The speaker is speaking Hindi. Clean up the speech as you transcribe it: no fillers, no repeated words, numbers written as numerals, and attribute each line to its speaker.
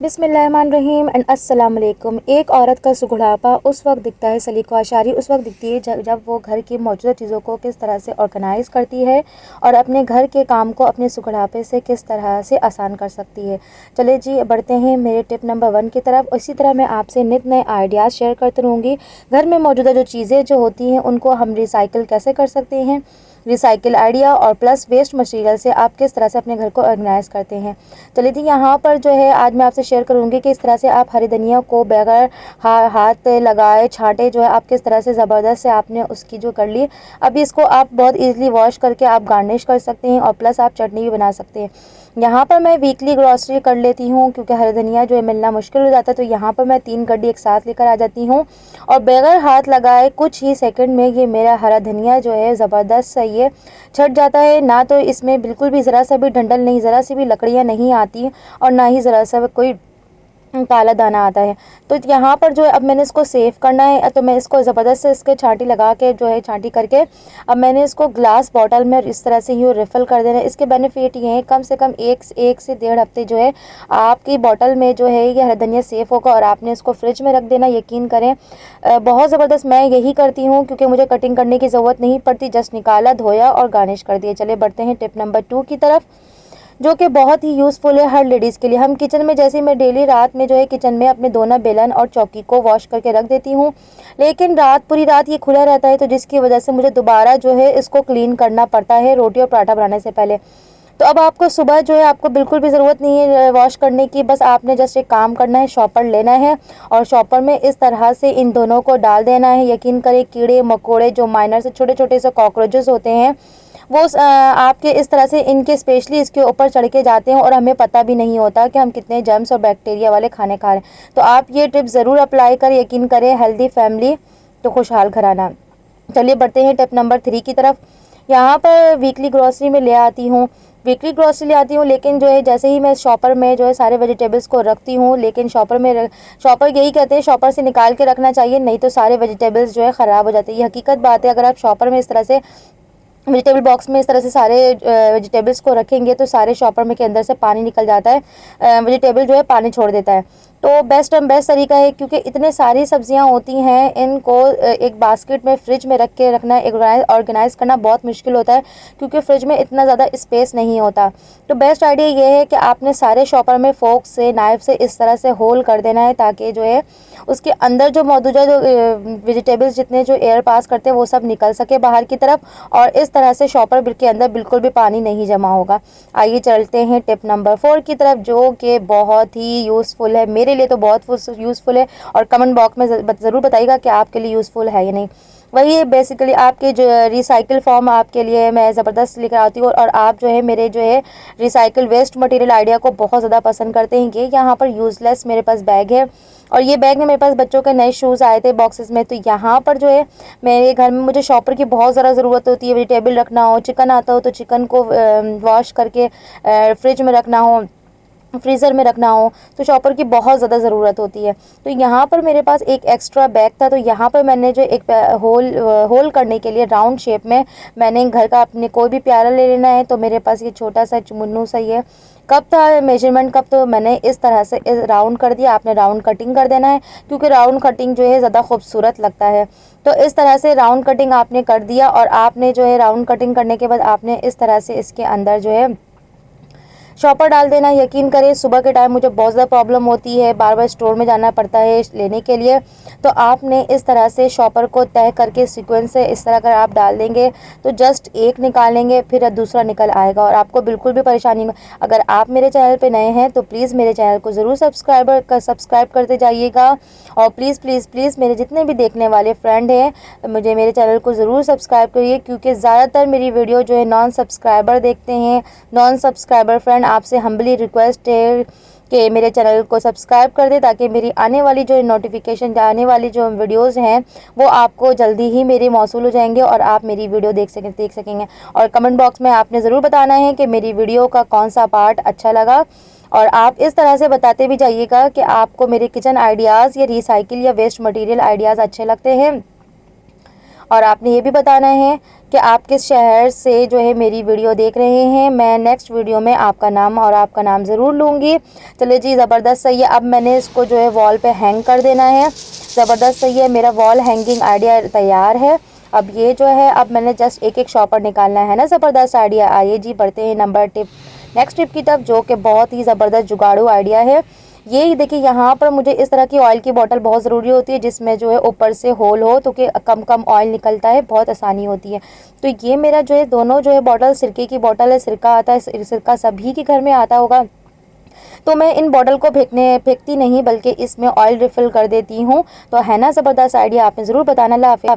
Speaker 1: बिस्मिल्लाहिर्रहमानिर्रहीम एंड अस्सलाम वालेकुम। एक औरत का सुघड़ापा उस वक्त दिखता है, सलीक़ा-ओ-शारी उस वक्त दिखती है जब वो घर की मौजूदा चीज़ों को किस तरह से ऑर्गेनाइज़ करती है और अपने घर के काम को अपने सुघड़ापे से किस तरह से आसान कर सकती है। चलिए जी बढ़ते हैं मेरे टिप नंबर 1 की तरफ। इसी तरह मैं आपसे नित नए आइडियाज़ शेयर करती रहूँगी। घर में मौजूदा जो चीज़ें जो होती हैं उनको हम रिसाइकिल कैसे कर सकते हैं, रिसाइकिल आइडिया और प्लस वेस्ट मटेरियल से आप किस तरह से अपने घर को ऑर्गेनाइज़ करते हैं। चलिए जी यहाँ पर जो है आज मैं आपसे शेयर करूँगी कि इस तरह से आप हरी धनिया को बगैर हाथ लगाए छाँटे जो है आप किस तरह से ज़बरदस्त से आपने उसकी जो कर ली। अभी इसको आप बहुत ईज़िली वॉश करके आप गार्निश कर सकते हैं और प्लस आप चटनी भी बना सकते हैं। यहाँ पर मैं वीकली ग्रॉसरी कर लेती हूँ क्योंकि हरी धनिया जो है मिलना मुश्किल हो जाता है, तो यहाँ पर मैं 3 गड्डी एक साथ लेकर आ जाती हूँ और बगैर हाथ लगाए कुछ ही सेकंड में ये मेरा हरा धनिया जो है ज़बरदस्त सा ये छट जाता है। ना तो इसमें बिल्कुल भी ज़रा सा भी डंठल नहीं, ज़रा सी भी लकड़ियाँ नहीं आती और ना ही ज़रा सा कोई काला दाना आता है। तो यहाँ पर जो है अब मैंने इसको सेव करना है, तो मैं इसको ज़बरदस्त से इसके छाँटी लगा के जो है छाँटी करके अब मैंने इसको ग्लास बॉटल में इस तरह से ही रिफ़िल कर देना है। इसके बेनिफिट ये हैं कम से कम एक से 1.5 हफ्ते जो है आपकी बॉटल में जो है ये हरा धनिया सेव होगा और आपने इसको फ्रिज में रख देना। यकीन करें बहुत ज़बरदस्त मैं यही करती हूँ क्योंकि मुझे कटिंग करने की ज़रूरत नहीं पड़ती, जस्ट निकाला, धोया और गार्निश कर दिया। चलिए बढ़ते हैं टिप नंबर 2 की तरफ, जो कि बहुत ही यूज़फुल है हर लेडीज़ के लिए। हम किचन में जैसे मैं डेली रात में जो है किचन में अपने दोना बेलन और चौकी को वॉश करके रख देती हूँ, लेकिन पूरी रात ये खुला रहता है, तो जिसकी वजह से मुझे दोबारा जो है इसको क्लीन करना पड़ता है रोटी और पराठा बनाने से पहले। तो अब आपको सुबह जो है आपको बिल्कुल भी ज़रूरत नहीं है वॉश करने की, बस आपने जस्ट एक काम करना है, शॉपर लेना है और शॉपर में इस तरह से इन दोनों को डाल देना है। यकीन करें कीड़े मकोड़े जो माइनर से छोटे छोटे से कॉकरोचेस होते हैं वो आपके इस तरह से इनके स्पेशली इसके ऊपर चढ़ के जाते हैं और हमें पता भी नहीं होता कि हम कितने जर्म्स और बैक्टीरिया वाले खाने खा रहे हैं। तो आप ये टिप ज़रूर अप्लाई करें, यकीन करें हेल्दी फैमिली तो खुशहाल घराना। चलिए बढ़ते हैं टिप नंबर 3 की तरफ। यहाँ पर वीकली ग्रॉसरी में ले आती हूँ, वीकली ग्रॉसरी ले आती हूँ, लेकिन जो है जैसे ही मैं शॉपर में जो है सारे वेजिटेबल्स को रखती हूँ, लेकिन शॉपर यही कहते हैं शॉपर से निकाल के रखना चाहिए, नहीं तो सारे वेजिटेबल्स जो है ख़राब हो जाते हैं। ये हकीकत बात है। अगर आप शॉपर में इस तरह से वेजिटेबल बॉक्स में इस तरह से सारे वेजिटेबल्स को रखेंगे तो सारे शॉपर में के अंदर से पानी निकल जाता है, वेजिटेबल जो है पानी छोड़ देता है। तो बेस्ट तरीका है क्योंकि इतने सारी सब्जियां होती हैं, इनको एक बास्केट में फ्रिज में रख के रखना ऑर्गेनाइज़ करना बहुत मुश्किल होता है क्योंकि फ्रिज में इतना ज़्यादा स्पेस नहीं होता। तो बेस्ट आइडिया ये है कि आपने सारे शॉपर में फोक से नाइफ से इस तरह से होल कर देना है ताकि जो है उसके अंदर जो मौजूदा जो वेजिटेबल्स जितने जो एयर पास करते हैं वो सब निकल सके बाहर की तरफ और इस तरह से शॉपर के अंदर बिल्कुल भी पानी नहीं जमा होगा। आइए चलते हैं टिप नंबर 4 की तरफ, जो कि बहुत ही यूज़फुल है, मेरे लिए तो बहुत यूज़फुल है और कमेंट बॉक्स में ज़रूर बताइएगा कि आपके लिए यूज़फुल है या नहीं। वही है बेसिकली आपके जो रिसाइकिल फॉर्म आपके लिए मैं ज़बरदस्त लेकर आती हूँ और आप जो है मेरे जो है रिसाइकिल वेस्ट मटेरियल आइडिया को बहुत ज़्यादा पसंद करते हैं। ये यहाँ पर यूज़लेस मेरे पास बैग है और ये बैग में मेरे पास बच्चों के नए शूज़ आए थे बॉक्सेस में। तो यहाँ पर जो है मेरे घर में मुझे शॉपर की बहुत ज़्यादा ज़रूरत होती है, वेजिटेबल रखना हो, चिकन आता हो तो चिकन को वॉश करके फ्रिज में रखना हो, फ्रीज़र में रखना हो, तो शॉपर की बहुत ज़्यादा ज़रूरत होती है। तो यहाँ पर मेरे पास एक एक्स्ट्रा बैग था, तो यहाँ पर मैंने जो एक होल करने के लिए राउंड शेप में मैंने घर का अपने कोई भी प्याला ले लेना है। तो मेरे पास ये छोटा सा चुन्नू सा ही है, कप था मेजरमेंट कप, तो मैंने इस तरह से राउंड कर दिया। आपने राउंड कटिंग कर देना है क्योंकि राउंड कटिंग जो है ज़्यादा खूबसूरत लगता है। तो इस तरह से राउंड कटिंग आपने कर दिया और आपने जो है राउंड कटिंग करने के बाद आपने इस तरह से इसके अंदर जो है शॉपर डाल देना। यकीन करें सुबह के टाइम मुझे बहुत ज़्यादा प्रॉब्लम होती है, बार बार स्टोर में जाना पड़ता है लेने के लिए। तो आपने इस तरह से शॉपर को तय करके सीक्वेंस से इस तरह अगर आप डाल देंगे तो जस्ट एक निकालेंगे फिर दूसरा निकल आएगा और आपको बिल्कुल भी परेशानी नहीं। अगर आप मेरे चैनल पे नए हैं तो प्लीज़ मेरे चैनल को ज़रूर सब्सक्राइब करते जाइएगा और प्लीज़ प्लीज़ प्लीज़ मेरे जितने भी देखने वाले फ्रेंड हैं मुझे मेरे चैनल को ज़रूर सब्सक्राइब करिए क्योंकि ज़्यादातर मेरी वीडियो जो है नॉन सब्सक्राइबर देखते हैं। नॉन सब्सक्राइबर फ्रेंड आपसे हम्बली रिक्वेस्ट है कि मेरे चैनल को सब्सक्राइब कर दे ताकि मेरी आने वाली जो नोटिफिकेशन आने वाली जो वीडियोस हैं वो आपको जल्दी ही मेरे मौसूल हो जाएंगे और आप मेरी वीडियो देख सकेंगे। और कमेंट बॉक्स में आपने ज़रूर बताना है कि मेरी वीडियो का कौन सा पार्ट अच्छा लगा और आप इस तरह से बताते भी जाइएगा कि आपको मेरे किचन आइडियाज़ या रिसाइकिल या वेस्ट मटेरियल आइडियाज़ अच्छे लगते हैं। और आपने ये भी बताना है कि आप किस शहर से जो है मेरी वीडियो देख रहे हैं। मैं नेक्स्ट वीडियो में आपका नाम और आपका नाम ज़रूर लूँगी। चलिए जी, ज़बरदस्त सही है। अब मैंने इसको जो है वॉल पे हैंग कर देना है। ज़बरदस्त सही है, मेरा वॉल हैंगिंग आइडिया तैयार है। अब ये जो है, अब मैंने जस्ट एक एक शॉपर निकालना है ना। ज़बरदस्त आइडिया। आइए जी, बढ़ते हैं नेक्स्ट टिप की तरफ, जो कि बहुत ही ज़बरदस्त जुगाड़ू आइडिया है। ये देखिए, यहाँ पर मुझे इस तरह की ऑयल की बोतल बहुत ज़रूरी होती है, जिसमें जो है ऊपर से होल हो, तो कि कम कम ऑयल निकलता है, बहुत आसानी होती है। तो ये मेरा जो है दोनों जो है बॉटल सिरके की बोतल है। सिरका आता है, सिरका सभी के घर में आता होगा। तो मैं इन बॉटल को फेंकती नहीं, बल्कि इसमें ऑयल रिफ़िल कर देती हूँ। तो है ना ज़बरदस्त आइडिया, आपने ज़रूर बताना। अल्लाह हाफ़िज़।